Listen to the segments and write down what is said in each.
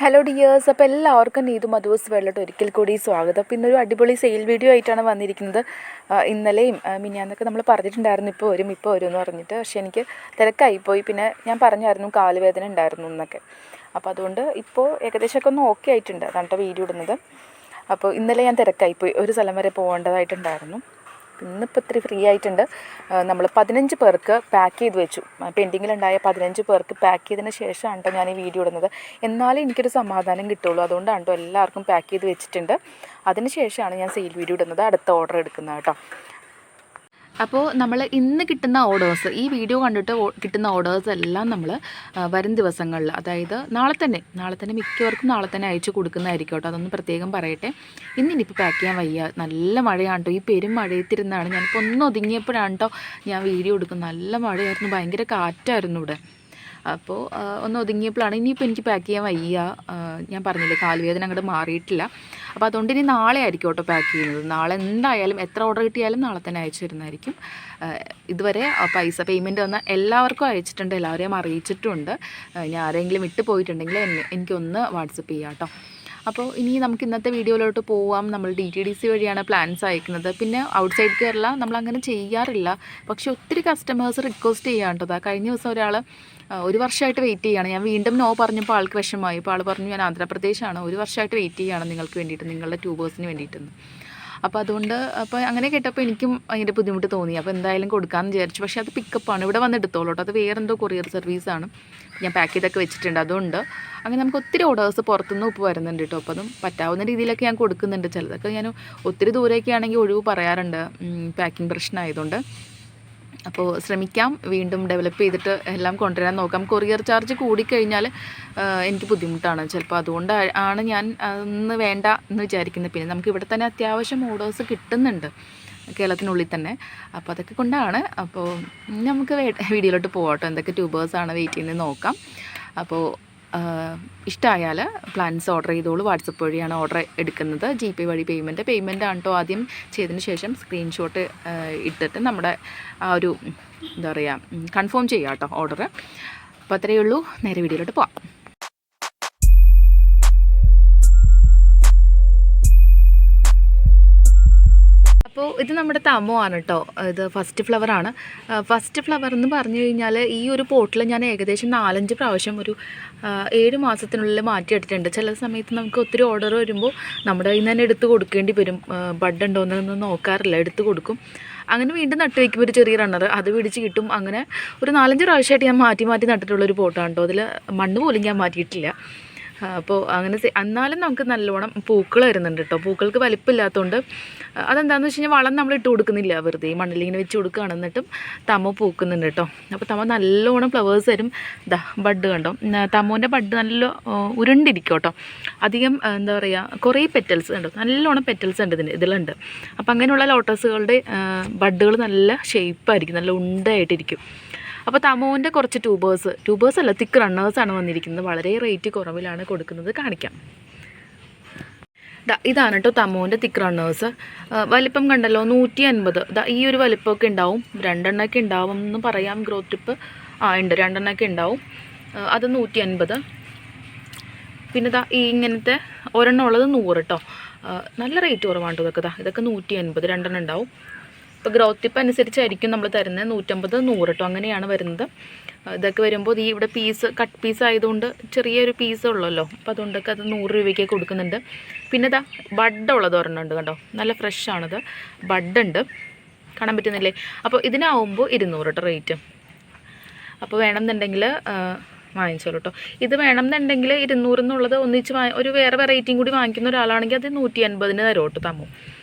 Hello dears, അപ്പോൾ എല്ലാവർക്കും നീതു മധുസ് വെള്ളട്ട് ഒരിക്കൽ കൂടി സ്വാഗതം. അപ്പോൾ ഇന്നൊരു അടിപൊളി സെയിൽ വീഡിയോ ആയിട്ടാണ് വന്നിരിക്കുന്നത്. ഇന്നലെയും മിനിഞ്ഞാന്നൊക്കെ നമ്മൾ പറഞ്ഞിട്ടുണ്ടായിരുന്നു ഇപ്പോൾ വരും എന്ന് പറഞ്ഞിട്ട്. പക്ഷേ എനിക്ക് തിരക്കായിപ്പോയി. പിന്നെ ഞാൻ പറഞ്ഞായിരുന്നു കാലുവേദന ഉണ്ടായിരുന്നു എന്നൊക്കെ. അപ്പോൾ അതുകൊണ്ട് ഇപ്പോൾ ഏകദേശമൊക്കെ ഒന്ന് ഓക്കെ ആയിട്ടുണ്ട്. അതാണ് വീഡിയോ ഇടുന്നത്. അപ്പോൾ ഇന്നലെ ഞാൻ തിരക്കായിപ്പോയി, ഒരു സ്ഥലം വരെ പോകേണ്ടതായിട്ടുണ്ടായിരുന്നു. ഇന്നിപ്പോൾ ഇത്തിരി ഫ്രീ ആയിട്ടുണ്ട്. നമ്മൾ 15 പേർക്ക് പാക്ക് ചെയ്ത് വെച്ചു. പെൻഡിങ്ങിലുണ്ടായ 15 പേർക്ക് പാക്ക് ചെയ്തതിന് ശേഷമാണ് കേട്ടോ ഞാൻ ഈ വീഡിയോ ഇടുന്നത്. എന്നാലും എനിക്കൊരു സമാധാനം കിട്ടുള്ളൂ. അതുകൊണ്ടാണ് കേട്ടോ എല്ലാവർക്കും പാക്ക് ചെയ്ത് വെച്ചിട്ടുണ്ട്. അതിന് ശേഷമാണ് ഞാൻ സെയിൽ വീഡിയോ ഇടുന്നത്, അടുത്ത ഓർഡർ എടുക്കുന്നത് കേട്ടോ. അപ്പോൾ നമ്മൾ ഇന്ന് കിട്ടുന്ന ഓർഡേഴ്സ്, ഈ വീഡിയോ കണ്ടിട്ട് കിട്ടുന്ന ഓർഡേഴ്സ് എല്ലാം നമ്മൾ വരും ദിവസങ്ങളിൽ, അതായത് നാളെ തന്നെ മിക്കവർക്കും നാളെ തന്നെ അയച്ചു കൊടുക്കുന്നതായിരിക്കും കേട്ടോ. അതൊന്ന് പ്രത്യേകം പറയട്ടെ. ഇന്നിപ്പോൾ പാക്ക് ചെയ്യാൻ വയ്യ, നല്ല മഴയാണ് കേട്ടോ. ഈ പെരും മഴയത്തിരുന്നാണ് ഞാനിപ്പോൾ ഒന്ന് ഒതുങ്ങിയപ്പോഴാണ് കേട്ടോ ഞാൻ വീഡിയോ എടുക്കുന്നത്. നല്ല മഴയായിരുന്നു, ഭയങ്കര കാറ്റായിരുന്നു ഇവിടെ. അപ്പോൾ ഒന്ന് ഒതുങ്ങിയപ്പോഴാണ്. ഇനിയിപ്പോൾ എനിക്ക് പാക്ക് ചെയ്യാൻ വയ്യ, ഞാൻ പറഞ്ഞില്ലേ കാലുവേദന അങ്ങോട്ട് മാറിയിട്ടില്ല. അപ്പോൾ അതുകൊണ്ട് ഇനി നാളെ ആയിരിക്കും കേട്ടോ പാക്ക് ചെയ്യുന്നത്. നാളെ എന്തായാലും എത്ര ഓർഡർ കിട്ടിയാലും നാളെ തന്നെ അയച്ചു തരുന്നതായിരിക്കും. ഇതുവരെ പേയ്മെൻറ്റ് വന്ന എല്ലാവർക്കും അയച്ചിട്ടുണ്ട്, എല്ലാവരെയും അറിയിച്ചിട്ടുമുണ്ട്. ഞാൻ ആരെങ്കിലും വിട്ടു പോയിട്ടുണ്ടെങ്കിൽ എനിക്കൊന്ന് വാട്സപ്പ് ചെയ്യാം കേട്ടോ. അപ്പോൾ ഇനി നമുക്ക് ഇന്നത്തെ വീഡിയോയിലോട്ട് പോവാം. നമ്മൾ DTDC വഴിയാണ് പ്ലാൻസ് അയക്കുന്നത്. പിന്നെ ഔട്ട്സൈഡ് കേരള നമ്മളങ്ങനെ ചെയ്യാറില്ല. പക്ഷേ ഒത്തിരി കസ്റ്റമേഴ്സ് റിക്വസ്റ്റ് ചെയ്യാൻ കേട്ടോ. കഴിഞ്ഞ ദിവസം ഒരാൾ 1 വർഷമായിട്ട് വെയിറ്റ് ചെയ്യുകയാണ്. ഞാൻ വീണ്ടും നോ പറഞ്ഞപ്പോൾ ആൾക്ക് വിഷമമായി. ഇപ്പോൾ ആൾ പറഞ്ഞു ഞാൻ ആന്ധ്രാപ്രദേശാണ്, 1 വർഷമായിട്ട് വെയിറ്റ് ചെയ്യുകയാണ് നിങ്ങൾക്ക് വേണ്ടിയിട്ട്, നിങ്ങളുടെ ട്യൂബേഴ്സിന് വേണ്ടിയിട്ടെന്ന്. അപ്പോൾ അതുകൊണ്ട് അങ്ങനെ കേട്ടപ്പോൾ എനിക്കും അതിൻ്റെ ബുദ്ധിമുട്ട് തോന്നി. അപ്പോൾ എന്തായാലും കൊടുക്കാമെന്ന് വിചാരിച്ചു. പക്ഷേ അത് പിക്കപ്പാണ്, ഇവിടെ വന്ന് എടുത്തോളൂ കേട്ടോ. അത് വേറെന്തോ കൊറിയർ സർവീസാണ്. ഞാൻ പാക്ക് ചെയ്തൊക്കെ വെച്ചിട്ടുണ്ട്. അതുകൊണ്ട് അങ്ങനെ നമുക്ക് ഒത്തിരി ഓർഡേഴ്സ് പുറത്തുനിന്ന് ഇപ്പോൾ വരുന്നുണ്ട് കേട്ടോ. അപ്പോൾ അതും പറ്റാവുന്ന രീതിയിലൊക്കെ ഞാൻ കൊടുക്കുന്നുണ്ട്. ചിലതൊക്കെ ഞാൻ ഒത്തിരി ദൂരമൊക്കെ ആണെങ്കിൽ ഒഴിവ് പറയാറുണ്ട്, പാക്കിംഗ് പ്രശ്നമായതുകൊണ്ട്. അപ്പോൾ ശ്രമിക്കാം, വീണ്ടും ഡെവലപ്പ് ചെയ്തിട്ട് എല്ലാം കൊണ്ടുവരാൻ നോക്കാം. കൊറിയർ ചാർജ് കൂടിക്കഴിഞ്ഞാൽ എനിക്ക് ബുദ്ധിമുട്ടാണ് ചിലപ്പോൾ. അതുകൊണ്ട് ആണ് ഞാൻ ഒന്ന് വേണ്ട എന്ന് വിചാരിക്കുന്നത്. പിന്നെ നമുക്ക് ഇവിടെ തന്നെ അത്യാവശ്യം ഓർഡേഴ്സ് കിട്ടുന്നുണ്ട് കേരളത്തിനുള്ളിൽ തന്നെ. അപ്പോൾ അതൊക്കെ കൊണ്ടാണ്. അപ്പോൾ നമുക്ക് വീഡിയോയിലോട്ട് പോകാം. എന്തൊക്കെ ട്യൂബേഴ്സാണ് വെയിറ്റ് ചെയ്യുന്നത് നോക്കാം. അപ്പോൾ ഇഷ്ടമായാൽ പ്ലാൻസ് ഓർഡർ ചെയ്തോളൂ. വാട്സപ്പ് വഴിയാണ് ഓർഡർ എടുക്കുന്നത്. GPay വഴി പേയ്മെൻ്റ് ആണ് കേട്ടോ. ആദ്യം ചെയ്തതിന് ശേഷം സ്ക്രീൻഷോട്ട് ഇട്ടിട്ട് നമ്മുടെ ആ ഒരു എന്താ പറയുക കൺഫേം ചെയ്യാം കേട്ടോ ഓർഡർ. അപ്പോൾ അത്രയേ ഉള്ളൂ. നേരെ വീഡിയോയിലോട്ട് പോവാം. അപ്പോൾ ഇത് നമ്മുടെ തമോ ആണ് കേട്ടോ. ഇത് ഫസ്റ്റ് ഫ്ലവറാണ്. ഫസ്റ്റ് ഫ്ലവർ എന്ന് പറഞ്ഞു കഴിഞ്ഞാൽ ഈ ഒരു പോട്ടിൽ ഞാൻ ഏകദേശം 4-5 പ്രാവശ്യം ഒരു 7 മാസത്തിനുള്ളിൽ മാറ്റിയെടുത്തിട്ടുണ്ട്. ചില സമയത്ത് നമുക്ക് ഒത്തിരി ഓർഡർ വരുമ്പോൾ നമ്മുടെ കയ്യിൽ നിന്ന് തന്നെ എടുത്ത് കൊടുക്കേണ്ടി വരും. ബഡ് ഉണ്ടോയെന്നൊന്നും നോക്കാറില്ല, എടുത്ത് കൊടുക്കും. അങ്ങനെ വീണ്ടും നട്ട് വയ്ക്കുമ്പോൾ ഒരു ചെറിയ റണ്ണർ അത് പിടിച്ച് കിട്ടും. അങ്ങനെ ഒരു 4-5 പ്രാവശ്യമായിട്ട് ഞാൻ മാറ്റി നട്ടിട്ടുള്ളൊരു പോട്ടാണ് കേട്ടോ. അതിൽ മണ്ണ് പോലും ഞാൻ മാറ്റിയിട്ടില്ല. അപ്പോൾ അങ്ങനെ എന്നാലും നമുക്ക് നല്ലോണം പൂക്കൾ വരുന്നുണ്ട് കേട്ടോ. പൂക്കൾക്ക് വലിപ്പമില്ലാത്തതുകൊണ്ട് അതെന്താണെന്ന് വെച്ച് കഴിഞ്ഞാൽ വളം നമ്മൾ ഇട്ട് കൊടുക്കുന്നില്ല, വെറുതെ മണ്ണിലിങ്ങനെ വെച്ച് കൊടുക്കുകയാണ്. എന്നിട്ടും തമോ പൂക്കുന്നുണ്ട് കേട്ടോ. അപ്പോൾ തമോ നല്ലോണം ഫ്ലവേഴ്സ് വരും. ബഡ് കണ്ടോ, തമോൻ്റെ ബഡ് നല്ല ഉരുണ്ടിരിക്കും കേട്ടോ. അധികം എന്താ പറയുക കുറേ പെറ്റൽസ് കണ്ടോ, നല്ലോണം പെറ്റൽസ് ഉണ്ട് ഇതിലുണ്ട്. അപ്പോൾ അങ്ങനെയുള്ള ലോട്ടസുകളുടെ ബഡുകൾ നല്ല ഷേപ്പായിരിക്കും, നല്ല ഉണ്ടയായിട്ടിരിക്കും. അപ്പോൾ തമോൻ്റെ കുറച്ച് ട്യൂബേഴ്സ് അല്ല, തിക്ക് റണ്ണേഴ്സാണ് വന്നിരിക്കുന്നത്. വളരെ റേറ്റ് കുറവിലാണ് കൊടുക്കുന്നത്, കാണിക്കാം. ഇതാണ് കേട്ടോ തമോൻ്റെ തിക്ക് റണ്ണേഴ്സ്. വലിപ്പം കണ്ടല്ലോ, 150. ഈ ഒരു വലിപ്പമൊക്കെ ഉണ്ടാവും. 2 എണ്ണമൊക്കെ ഉണ്ടാവും എന്ന് പറയാം. ഗ്രോത്ത് ടിപ്പ് ഉണ്ട്, 2 എണ്ണമൊക്കെ ഉണ്ടാവും. അത് 150. പിന്നെ ഈ ഇങ്ങനത്തെ ഒരെണ്ണം ഉള്ളത് 100 കേട്ടോ. നല്ല റേറ്റ് കുറവാണ് കേട്ടോ. ഇതൊക്കെ 150, 2 എണ്ണം ഉണ്ടാവും. ഇപ്പോൾ ഗ്രോത്ത് ടിപ്പ് അനുസരിച്ചായിരിക്കും നമ്മൾ തരുന്നത്. 150, 100 കേട്ടോ, അങ്ങനെയാണ് വരുന്നത്. ഇതൊക്കെ വരുമ്പോൾ ഈ ഇവിടെ കട്ട് പീസ് ആയതുകൊണ്ട് ചെറിയൊരു പീസ് ഉള്ളല്ലോ. അപ്പോൾ അതുകൊണ്ടൊക്കെ അത് 100 രൂപയ്ക്ക് കൊടുക്കുന്നുണ്ട്. പിന്നെ ബഡുള്ളത് ഒരെണ്ണം ഉണ്ട് കണ്ടോ, നല്ല ഫ്രഷാണത്. ബഡുണ്ട്, കാണാൻ പറ്റുന്നില്ലേ? അപ്പോൾ ഇതിനാവുമ്പോൾ 200 കേട്ടോ റേറ്റ്. അപ്പോൾ വേണമെന്നുണ്ടെങ്കിൽ വാങ്ങിച്ചോളൂ കേട്ടോ. ഇത് വേണമെന്നുണ്ടെങ്കിൽ 200 എന്നുള്ളത് ഒന്നിച്ച് ഒരു വേറെ വെറൈറ്റിയും കൂടി വാങ്ങിക്കുന്ന ഒരാളാണെങ്കിൽ അത് 150 തരും കേട്ടോ തമ്മോ.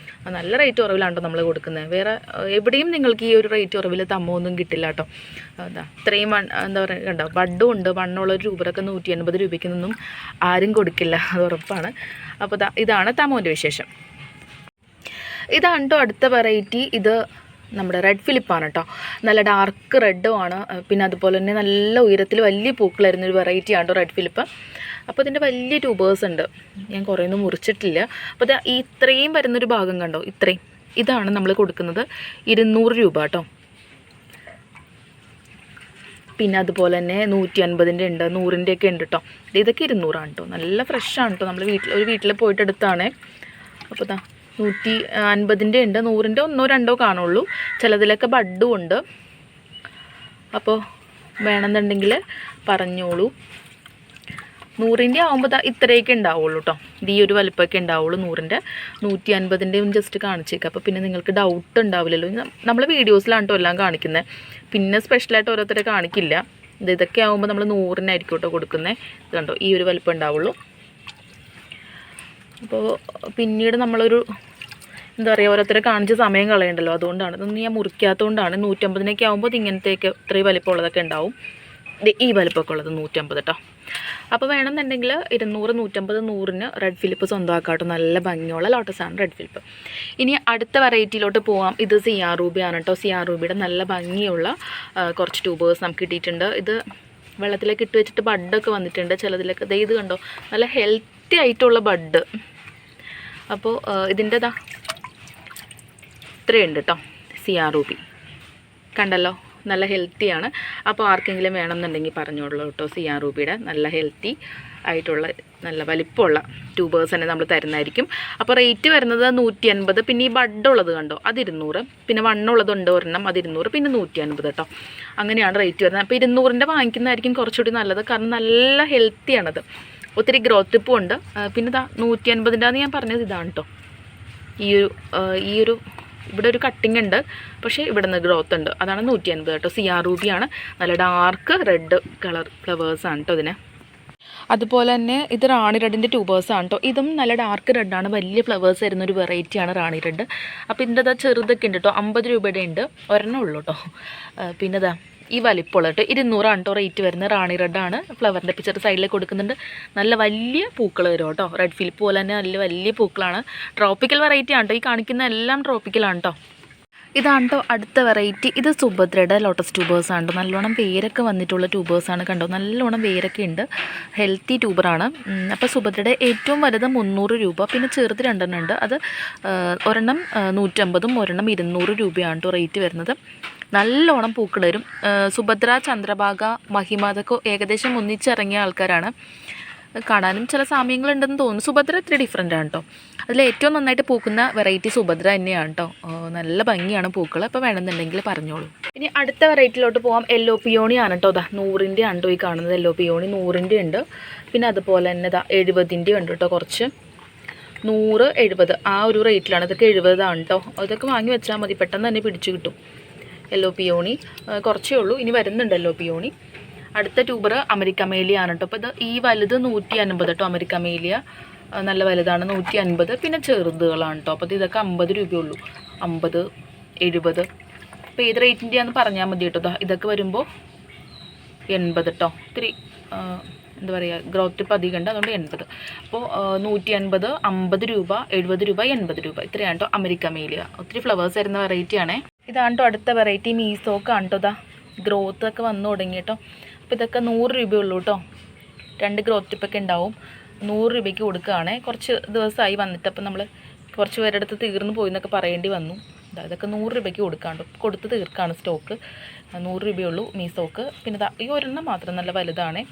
നല്ല റേറ്റ് കുറവിലാണ്ടോ നമ്മൾ കൊടുക്കുന്നത്. വേറെ എവിടെയും നിങ്ങൾക്ക് ഈ ഒരു റേറ്റ് കുറവിൽ തമ്മോ ഒന്നും കിട്ടില്ല കേട്ടോ. ഇത്രയും എന്താ പറയുക കണ്ടോ, ബഡും ഉണ്ട്. മണ്ണുള്ള ട്യൂബറൊക്കെ 150 രൂപയ്ക്കൊന്നും ആരും കൊടുക്കില്ല, അത് ഉറപ്പാണ്. അപ്പോൾ ഇതാണ് തമ്മോൻ്റെ വിശേഷം. ഇതാണ് കേട്ടോ അടുത്ത വെറൈറ്റി. ഇത് നമ്മുടെ റെഡ് ഫിലിപ്പാണ് കേട്ടോ. നല്ല ഡാർക്ക് റെഡുമാണ്. പിന്നെ അതുപോലെ തന്നെ നല്ല ഉയരത്തിൽ വലിയ പൂക്കളായിരുന്നൊരു വെറൈറ്റിയാണ് കേട്ടോ റെഡ് ഫിലിപ്പ്. അപ്പോൾ ഇതിൻ്റെ വലിയ ട്യൂബേഴ്സ് ഉണ്ട്, ഞാൻ കുറേയൊന്നും മുറിച്ചിട്ടില്ല. അപ്പോൾ ഇത്രയും വരുന്നൊരു ഭാഗം കണ്ടോ, ഇതാണ് നമ്മൾ കൊടുക്കുന്നത് 200 രൂപ കേട്ടോ. പിന്നെ അതുപോലെ തന്നെ 150 ഉണ്ട്, 100 ഉണ്ട് കേട്ടോ. ഇതൊക്കെ 200 കേട്ടോ. നല്ല ഫ്രഷാണ് കേട്ടോ. നമ്മൾ വീട്ടിൽ പോയിട്ട് എടുത്താണ്. അപ്പോൾ 150 ഉണ്ട്, 100 ഒന്നോ രണ്ടോ കാണുള്ളൂ. ചിലതിലൊക്കെ ബഡ്ഡും ഉണ്ട്. അപ്പോൾ വേണമെന്നുണ്ടെങ്കിൽ പറഞ്ഞോളൂ. 100 ആകുമ്പോൾ ഇത്രയൊക്കെ ഉണ്ടാവുള്ളൂ കേട്ടോ. ഈ ഒരു വലുപ്പമൊക്കെ ഉണ്ടാവുള്ളൂ. 100, 150 ജസ്റ്റ് കാണിച്ചേക്കാം. അപ്പോൾ പിന്നെ നിങ്ങൾക്ക് ഡൗട്ട് ഉണ്ടാവില്ലല്ലോ. നമ്മൾ വീഡിയോസിലാണ് കേട്ടോ എല്ലാം കാണിക്കുന്നത്. പിന്നെ സ്പെഷ്യലായിട്ട് ഓരോരുത്തരെ കാണിക്കില്ല. ഇതൊക്കെ ആകുമ്പോൾ നമ്മൾ 100 കേട്ടോ കൊടുക്കുന്നത്. ഇത് കണ്ടോ, ഈ ഒരു വലുപ്പം ഉണ്ടാവുള്ളൂ. അപ്പോൾ പിന്നീട് നമ്മളൊരു എന്താ പറയുക, ഓരോരുത്തരെ കാണിച്ച് സമയം കളയണ്ടല്ലോ. അതുകൊണ്ടാണ് ഇതൊന്നും ഞാൻ മുറിക്കാത്തതുകൊണ്ടാണ്. 150 ആകുമ്പോൾ ഇങ്ങനത്തെയൊക്കെ ഇത്രയും വലിപ്പമുള്ളതൊക്കെ ഉണ്ടാവും. ഈ വലിപ്പമൊക്കെ ഉള്ളത് 150 കേട്ടോ. അപ്പോൾ വേണമെന്നുണ്ടെങ്കിൽ 200, 150, 100 റെഡ് ഫിലിപ്പ് സ്വന്തമാക്കാം കേട്ടോ. നല്ല ഭംഗിയുള്ള ലോട്ടസാണ് റെഡ് ഫിലിപ്പ്. ഇനി അടുത്ത വെറൈറ്റിയിലോട്ട് പോവാം. ഇത് സിയാർ റൂബിയാണ് കേട്ടോ. സിയാർ റൂബിയുടെ നല്ല ഭംഗിയുള്ള കുറച്ച് ട്യൂബേഴ്സ് നമുക്ക് കിട്ടിയിട്ടുണ്ട്. ഇത് വെള്ളത്തിലേക്ക് ഇട്ട് വെച്ചിട്ട് ബഡൊക്കെ വന്നിട്ടുണ്ട്. ചിലതിലൊക്കെ ഇത് കണ്ടോ, നല്ല ഹെൽത്തി ആയിട്ടുള്ള ബഡ്. അപ്പോൾ ഇതിൻ്റെ ഇത്രയുണ്ട് കേട്ടോ. സിയാർ റൂബി കണ്ടല്ലോ, നല്ല ഹെൽത്തിയാണ്. അപ്പോൾ ആർക്കെങ്കിലും വേണമെന്നുണ്ടെങ്കിൽ പറഞ്ഞോളൂ കേട്ടോ. സിയാർ റൂബിയുടെ നല്ല ഹെൽത്തി ആയിട്ടുള്ള നല്ല വലിപ്പമുള്ള ട്യൂബേഴ്സ് തന്നെ നമ്മൾ തരുന്നതായിരിക്കും. അപ്പോൾ റേറ്റ് വരുന്നത് 150. പിന്നെ ഈ ബഡുള്ളത് കണ്ടോ, അത് 200. പിന്നെ വണ്ണുള്ളതുണ്ട് ഒരെണ്ണം, അത് 200. പിന്നെ 150 കേട്ടോ. അങ്ങനെയാണ് റേറ്റ് വരുന്നത്. അപ്പോൾ 200 വാങ്ങിക്കുന്നതായിരിക്കും കുറച്ചുകൂടി നല്ലത്. കാരണം നല്ല ഹെൽത്തിയാണത്. ഒത്തിരി ഗ്രോത്ത് ടിപ്പും ഉണ്ട്. പിന്നെ 150 ഞാൻ പറഞ്ഞത് ഇതാണ് കേട്ടോ. ഈ ഒരു ഇവിടെ ഒരു കട്ടിങ് ഉണ്ട്, പക്ഷേ ഇവിടെ നിന്ന് ഗ്രോത്ത് ഉണ്ട്. അതാണ് 150 കേട്ടോ. സിയാർ റൂബിയാണ്. നല്ല ഡാർക്ക് റെഡ് കളർ ഫ്ലവേഴ്സാണ് കേട്ടോ ഇതിന്. അതുപോലെ തന്നെ ഇത് റാണി റെഡിൻ്റെ ട്യൂബേഴ്സാണ് കേട്ടോ. ഇതും നല്ല ഡാർക്ക് റെഡാണ്. വലിയ ഫ്ലവേഴ്സ് വരുന്ന ഒരു വെറൈറ്റിയാണ് റാണി റെഡ്. അപ്പോൾ ഇതിൻ്റെ ചെറുതൊക്കെ ഉണ്ട് കേട്ടോ. 50 രൂപയുടെ ഉണ്ട്, ഒരെണ്ണം ഉള്ളൂ കേട്ടോ. പിന്നെ ഈ വലിപ്പമുള്ള കേട്ടോ 200 കേട്ടോ റേറ്റ് വരുന്നത്. റാണി റെഡാണ്. ഫ്ലവറിൻ്റെ പിക്ചർ സൈഡിൽ കൊടുക്കുന്നുണ്ട്. നല്ല വലിയ പൂക്കൾ വരും കേട്ടോ. റെഡ് ഫിലിപ്പ് പോലെ തന്നെ നല്ല വലിയ പൂക്കളാണ്. ട്രോപ്പിക്കൽ വെറൈറ്റി ആണ് കേട്ടോ. ഈ കാണിക്കുന്ന എല്ലാം ട്രോപ്പിക്കലാണ് കേട്ടോ. ഇതാണ് കേട്ടോ അടുത്ത വെറൈറ്റി. ഇത് സുഭദ്രയുടെ ലോട്ടസ് ട്യൂബേഴ്സാണ് കേട്ടോ. നല്ലോണം വേരൊക്കെ വന്നിട്ടുള്ള ട്യൂബേഴ്സാണ് കണ്ടോ. നല്ലോണം വേരൊക്കെ ഉണ്ട്. ഹെൽത്തി ട്യൂബറാണ്. അപ്പോൾ സുഭദ്രയുടെ ഏറ്റവും വലുത് 300 രൂപ. പിന്നെ ചെറുത് 2 ഉണ്ട്. അത് ഒരെണ്ണം 150, ഒരെണ്ണം 200 രൂപയാണ് കേട്ടോ റേറ്റ് വരുന്നത്. നല്ലോണം പൂക്കൾ വരും. സുഭദ്ര, ചന്ദ്രഭാഗ, മഹിമ അതൊക്കെ ഏകദേശം ഒന്നിച്ചിറങ്ങിയ ആൾക്കാരാണ്. കാണാനും ചില സാമ്യങ്ങളുണ്ടെന്ന് തോന്നുന്നു. സുഭദ്ര ഇത്തിരി ഡിഫറെൻ്റ് ആണ് കേട്ടോ. അതിൽ ഏറ്റവും നന്നായിട്ട് പൂക്കുന്ന വെറൈറ്റി സുഭദ്ര തന്നെയാണ് കേട്ടോ. നല്ല ഭംഗിയാണ് പൂക്കൾ. അപ്പോൾ വേണമെന്നുണ്ടെങ്കിൽ പറഞ്ഞോളൂ. ഇനി അടുത്ത വെറൈറ്റിയിലോട്ട് പോകാം. യെല്ലോ പിയോണി ആണ് കേട്ടോ. 100 ആണ് കേട്ടോ ഈ കാണുന്നത്. യെല്ലോ പിയോണി 100 ഉണ്ട്. പിന്നെ അതുപോലെ തന്നെ 70 ഉണ്ട് കേട്ടോ. കുറച്ച് 100, 70 ആ ഒരു റേറ്റിലാണ്. ഇതൊക്കെ 70 ആണ് കേട്ടോ. ഇതൊക്കെ വാങ്ങി വെച്ചാൽ മതി, പെട്ടെന്ന് തന്നെ പിടിച്ചു കിട്ടും. യെല്ലോ പിയോണി കുറച്ചേ ഉള്ളൂ. ഇനി വരുന്നുണ്ട് യെല്ലോ പിയോണി. അടുത്ത ട്യൂബർ അമരിക്കമേലിയ ആണ് കേട്ടോ. അപ്പോൾ ഈ വലുത് 150 കേട്ടോ. അമരിക്കമേലിയ നല്ല വലുതാണ്, 150. പിന്നെ ചെറുതുകളാണ് കേട്ടോ. അപ്പോൾ ഇതൊക്കെ 50 രൂപയുള്ളൂ. 50, 70. അപ്പോൾ ഏത് റേറ്റിൻ്റെയാണെന്ന് പറഞ്ഞാൽ മതി കേട്ടോ. ഇതൊക്കെ വരുമ്പോൾ 80 കേട്ടോ. ഇത്തിരി എന്താ പറയുക, ഗ്രോത്ത് ടിപ്പ് അധികം ഉണ്ട്, അതുകൊണ്ട് 80. അപ്പോൾ 150, 50 രൂപ, 70 രൂപ, 80 രൂപ ഇത്രയാണ് കേട്ടോ അമരിക്കമേലിയ. ഒത്തിരി ഫ്ലവേഴ്സ് വരുന്ന വെറൈറ്റിയാണേ. ഇതാണ് കേട്ടോ അടുത്ത വെറൈറ്റി. മീസോക്കാണ് കേട്ടോ. ഗ്രോത്ത് ഒക്കെ വന്നു തുടങ്ങി കേട്ടോ. അപ്പോൾ ഇതൊക്കെ 100 രൂപയുള്ളൂ കേട്ടോ. 2 ഗ്രോത്ത് ടിപ്പൊക്കെ ഉണ്ടാവും. 100 രൂപയ്ക്ക് കൊടുക്കുകയാണേ. കുറച്ച് ദിവസമായി വന്നിട്ട്. അപ്പോൾ നമ്മൾ കുറച്ച് പേരുടെ അടുത്ത് തീർന്നു പോയി എന്നൊക്കെ പറയേണ്ടി വന്നു. ഇതൊക്കെ 100 രൂപയ്ക്ക് കൊടുത്ത് തീർക്കാണ് സ്റ്റോക്ക്. 100 രൂപയുള്ളൂ മീസോക്ക്. പിന്നെ ഈ ഒരെണ്ണം മാത്രം നല്ല വലുതാണ്.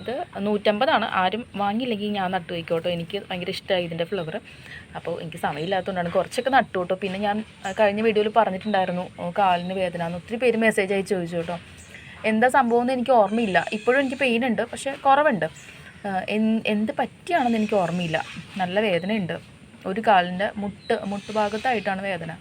ഇത് 150 ആരും വാങ്ങിയില്ലെങ്കിൽ ഞാൻ നട്ടു വയ്ക്കോട്ടോ. എനിക്ക് ഭയങ്കര ഇഷ്ടമായി ഇതിൻ്റെ ഫ്ലവർ. അപ്പോൾ എനിക്ക് സമയമില്ലാത്തതുകൊണ്ടാണ് കുറച്ചൊക്കെ നട്ടു കേട്ടോ. പിന്നെ ഞാൻ കഴിഞ്ഞ വീഡിയോയിൽ പറഞ്ഞിട്ടുണ്ടായിരുന്നു കാലിന് വേദന എന്ന്. ഒത്തിരി പേര് മെസ്സേജ് അയച്ച് ചോദിച്ചു കേട്ടോ. എന്താ സംഭവം എന്ന് എനിക്ക് ഓർമ്മയില്ല. ഇപ്പോഴും എനിക്ക് പെയിൻ ഉണ്ട്, പക്ഷേ കുറവുണ്ട്. എന്ത് പറ്റിയാണെന്ന് എനിക്ക് ഓർമ്മയില്ല. നല്ല വേദനയുണ്ട്. ഒരു കാലിൻ്റെ മുട്ടുഭാഗത്തായിട്ടാണ് വേദന.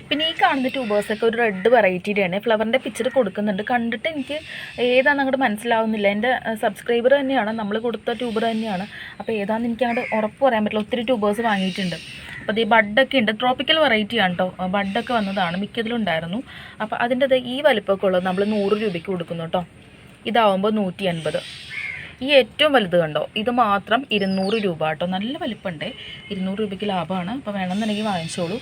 പിന്നെ ഈ കാണുന്ന ട്യൂബേഴ്സൊക്കെ ഒരു റെഡ് വെറൈറ്റിയുടെയാണ്. ഫ്ലവറിൻ്റെ പിക്ചർ കൊടുക്കുന്നുണ്ട്. കണ്ടിട്ട് എനിക്ക് ഏതാണെന്ന് അങ്ങോട്ട് മനസ്സിലാവുന്നില്ല. എൻ്റെ സബ്സ്ക്രൈബർ തന്നെയാണ്, നമ്മൾ കൊടുത്ത ട്യൂബർ തന്നെയാണ്. അപ്പോൾ ഏതാണെന്ന് എനിക്ക് അങ്ങോട്ട് ഉറപ്പ് പറയാൻ പറ്റില്ല. ഒത്തിരി ട്യൂബേഴ്സ് വാങ്ങിയിട്ടുണ്ട്. അപ്പോൾ ഈ ബഡൊക്കെ ഉണ്ട്. ട്രോപ്പിക്കൽ വെറൈറ്റിയാണ് കേട്ടോ. ബഡൊക്കെ വന്നതാണ്, മിക്കതിലുണ്ടായിരുന്നു. അപ്പോൾ അതിൻ്റെ ഈ വലിപ്പമൊക്കെ ഉള്ളത് നമ്മൾ 100 രൂപയ്ക്ക് കൊടുക്കുന്നു കേട്ടോ. ഇതാവുമ്പോൾ 150. ഈ ഏറ്റവും വലുത് കണ്ടോ, ഇത് മാത്രം 200 രൂപ കേട്ടോ. നല്ല വലിപ്പമുണ്ട്. 200 രൂപയ്ക്ക് ലാഭമാണ്. അപ്പോൾ വേണമെന്നുണ്ടെങ്കിൽ വാങ്ങിച്ചോളൂ.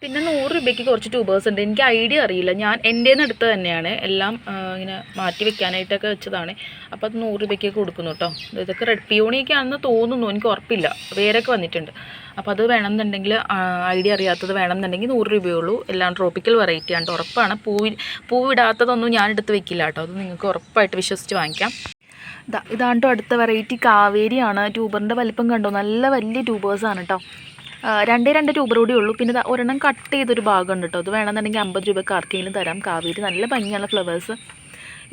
പിന്നെ 100 രൂപയ്ക്ക് കുറച്ച് ട്യൂബേഴ്സ് ഉണ്ട്. എനിക്ക് ഐഡിയ അറിയില്ല, ഞാൻ എൻ്റെ നിന്ന് എടുത്തത് തന്നെയാണ്. എല്ലാം ഇങ്ങനെ മാറ്റി വെക്കാനായിട്ടൊക്കെ വെച്ചതാണ്. അപ്പോൾ അത് 100 രൂപയ്ക്ക് കൊടുക്കുന്നു കേട്ടോ. ഇതൊക്കെ റെഡ് പിയോണിയൊക്കെ ആണെന്ന് തോന്നുന്നു, എനിക്ക് ഉറപ്പില്ല. വേരൊക്കെ വന്നിട്ടുണ്ട്. അപ്പോൾ അത് വേണമെന്നുണ്ടെങ്കിൽ, ഐഡിയ അറിയാത്തത് വേണമെന്നുണ്ടെങ്കിൽ 100 രൂപയുള്ളൂ. എല്ലാം ട്രോപ്പിക്കൽ വെറൈറ്റി ആണ്, ഉറപ്പാണ്. പൂവിടാത്തതൊന്നും ഞാൻ എടുത്ത് വെക്കില്ല കേട്ടോ. അത് നിങ്ങൾക്ക് ഉറപ്പായിട്ട് വിശ്വസിച്ച് വാങ്ങിക്കാം. ഇതാണ്ടോ അടുത്ത വെറൈറ്റി കാവേരിയാണ്. ട്യൂബറിൻ്റെ വലിപ്പം കണ്ടോ, നല്ല വലിയ ട്യൂബേഴ്സാണ് കേട്ടോ. 2 ട്യൂബർ കൂടി ഉള്ളൂ. പിന്നെ ഒരെണ്ണം കട്ട് ചെയ്തൊരു ഭാഗമുണ്ട് കേട്ടോ. അത് വേണമെന്നുണ്ടെങ്കിൽ 50 രൂപയ്ക്ക് ആർക്കെങ്കിലും തരാം. കാവേരി നല്ല ഭംഗിയുള്ള ഫ്ലവേഴ്സ്.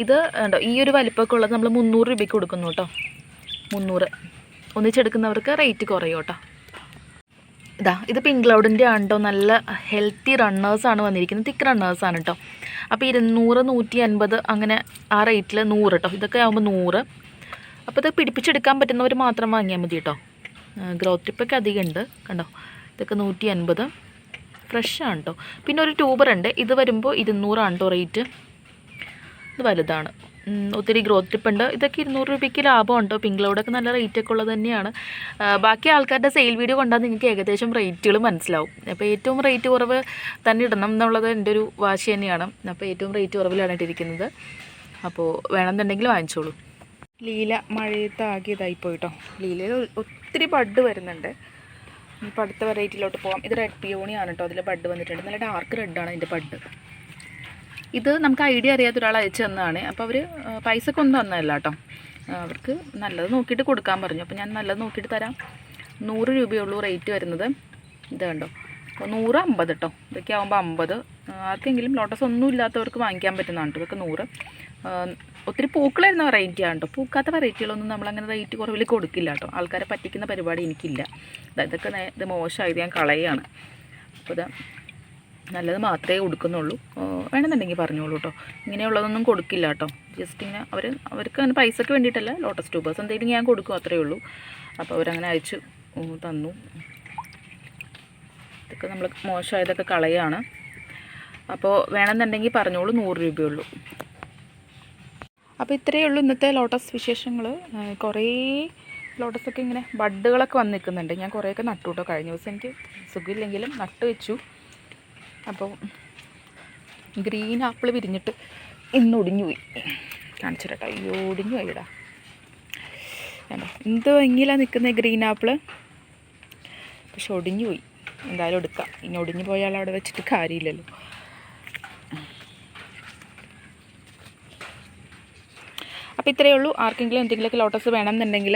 ഇത് ഉണ്ടോ, ഈ ഒരു വലിപ്പമൊക്കെ ഉള്ളത് നമ്മൾ 300 രൂപയ്ക്ക് കൊടുക്കുന്നു കേട്ടോ. 300 ഒന്നിച്ചെടുക്കുന്നവർക്ക് റേറ്റ് കുറയും കേട്ടോ. ഇത് പിങ്ക് ക്ലൗഡിൻ്റെ ആണ് കേട്ടോ. നല്ല ഹെൽത്തി റണ്ണേഴ്സാണ് വന്നിരിക്കുന്നത്, തിക്ക് റണ്ണേഴ്സാണ് കേട്ടോ. അപ്പോൾ 200, 150 അങ്ങനെ ആ റേറ്റിൽ 100 കേട്ടോ. ഇതൊക്കെ ആകുമ്പോൾ 100. അപ്പോൾ ഇത് പിടിപ്പിച്ചെടുക്കാൻ പറ്റുന്നവർ മാത്രം വാങ്ങിയാൽ മതി കേട്ടോ. ഗ്രോത്ത് ടിപ്പൊക്കെ അധികം ഉണ്ട് കണ്ടോ. ഇതൊക്കെ 150 ഫ്രഷാണ് കേട്ടോ. പിന്നെ ഒരു ട്യൂബർ ഉണ്ട്, ഇത് വരുമ്പോൾ 200 ആണ് കേട്ടോ റേറ്റ്. ഇത് വലുതാണ്, ഒത്തിരി ഗ്രോത്ത് ടിപ്പ് ഉണ്ട്. ഇതൊക്കെ 200 രൂപയ്ക്ക് ലാഭം ഉണ്ടോ. പിങ്ക് ക്ലൗഡൊക്കെ നല്ല റേറ്റൊക്കെ ഉള്ളത് തന്നെയാണ്. ബാക്കി ആൾക്കാരുടെ സെയിൽ വീഡിയോ കണ്ടാൽ നിങ്ങൾക്ക് ഏകദേശം റേറ്റുകൾ മനസ്സിലാവും. അപ്പോൾ ഏറ്റവും റേറ്റ് കുറവ് തന്നെ ഇടണം എന്നുള്ളത് എൻ്റെ ഒരു വാശി തന്നെയാണ്. അപ്പോൾ ഏറ്റവും റേറ്റ് കുറവിലാണ് ഇട്ടിരിക്കുന്നത്. അപ്പോൾ വേണമെന്നുണ്ടെങ്കിൽ വാങ്ങിച്ചോളൂ. ലീല മഴയത്താകിയതായി പോയിട്ടോ. ലീലയിൽ ഒത്തിരി ബഡ് വരുന്നുണ്ട്. ഇപ്പോൾ അടുത്ത വെറൈറ്റിയിലോട്ട് പോകാം. ഇത് റെഡ് പിയോണിയാണ് കേട്ടോ. അതിൽ ബഡ് വന്നിട്ടുണ്ട്. നല്ല ഡാർക്ക് റെഡാണ് അതിൻ്റെ ബഡ്. ഇത് നമുക്ക് ഐഡിയ അറിയാത്ത ഒരാൾ അയച്ചു തന്നതാണ്. അപ്പോൾ അവർ പൈസക്ക് ഒന്നും തന്നതല്ല കേട്ടോ. അവർക്ക് നല്ലത് നോക്കിയിട്ട് കൊടുക്കാൻ പറഞ്ഞു. അപ്പോൾ ഞാൻ നല്ലത് നോക്കിയിട്ട് തരാം. 100 രൂപയുള്ളൂ റേറ്റ് വരുന്നത്. ഇത് കണ്ടോ, അപ്പോൾ 100, 50 കേട്ടോ. ഇതൊക്കെ ആകുമ്പോൾ 50. ആർക്കെങ്കിലും ലോട്ടസ് ഒന്നും ഇല്ലാത്തവർക്ക് വാങ്ങിക്കാൻ പറ്റുന്നതാണ് കേട്ടോ. ഇതൊക്കെ 100. ഒത്തിരി പൂക്കളായിരുന്ന വെറൈറ്റിയാണ് കേട്ടോ. പൂക്കാത്ത വെറൈറ്റികളൊന്നും നമ്മളങ്ങനെ റേറ്റ് കുറവിൽ കൊടുക്കില്ല കേട്ടോ. ആൾക്കാരെ പറ്റിക്കുന്ന പരിപാടി എനിക്കില്ല. ഇതൊക്കെ ഇത് മോശമായത് ഞാൻ കളയാണ്. അപ്പോൾ നല്ലത് മാത്രമേ കൊടുക്കുന്നുള്ളൂ. വേണമെന്നുണ്ടെങ്കിൽ പറഞ്ഞോളൂ കേട്ടോ. ഇങ്ങനെയുള്ളതൊന്നും കൊടുക്കില്ല കേട്ടോ. ജസ്റ്റ് ഇങ്ങനെ അവർക്ക് അങ്ങനെ പൈസയ്ക്ക് വേണ്ടിയിട്ടല്ല, ലോട്ടസ് ട്യൂബേഴ്സ് എന്തെങ്കിലും ഞാൻ കൊടുക്കും, അത്രയേ ഉള്ളൂ. അപ്പോൾ അവരങ്ങനെ അയച്ചു തന്നു. ഇതൊക്കെ നമ്മൾ മോശമായതൊക്കെ കളയാണ്. അപ്പോൾ വേണമെന്നുണ്ടെങ്കിൽ പറഞ്ഞോളൂ, 100 രൂപയുള്ളൂ. അപ്പോൾ ഇത്രയേ ഉള്ളൂ ഇന്നത്തെ ലോട്ടസ് വിശേഷങ്ങൾ. കുറേ ലോട്ടസൊക്കെ ഇങ്ങനെ ബഡുകളൊക്കെ വന്ന് നിൽക്കുന്നുണ്ട്. ഞാൻ കുറേയൊക്കെ നട്ടു കേട്ടോ. കഴിഞ്ഞ ദിവസം എനിക്ക് സുഖമില്ലെങ്കിലും നട്ട് വെച്ചു. അപ്പോൾ ഗ്രീൻ ആപ്പിൾ വിരിഞ്ഞിട്ട് ഇന്ന് ഒടിഞ്ഞു പോയി. കാണിച്ചു കേട്ടോ. അയ്യോ, ഒടിഞ്ഞു പോയിടാ. വേണ്ട, എന്ത് ഭംഗിയിലാണ് നിൽക്കുന്നത് ഗ്രീൻ ആപ്പിൾ. പക്ഷെ ഒടിഞ്ഞു പോയി. എന്തായാലും എടുക്കാം. ഇനി ഒടിഞ്ഞു പോയാൽ അവിടെ വെച്ചിട്ട് കാര്യമില്ലല്ലോ. അപ്പോൾ ഇത്രയേ ഉള്ളൂ. ആർക്കെങ്കിലും എന്തെങ്കിലുമൊക്കെ ലോട്ടസ് വേണമെന്നുണ്ടെങ്കിൽ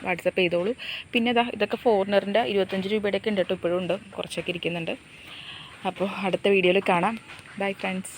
വാട്സപ്പ് ചെയ്തോളൂ. പിന്നെ ഇതൊക്കെ ഫോറിനറിൻ്റെ 25 രൂപയുടെയൊക്കെ ഉണ്ട് കേട്ടോ. ഇപ്പോഴും ഉണ്ട്, കുറച്ചൊക്കെ ഇരിക്കുന്നുണ്ട്. അപ്പോൾ അടുത്ത വീഡിയോയിൽ കാണാം. Bye friends.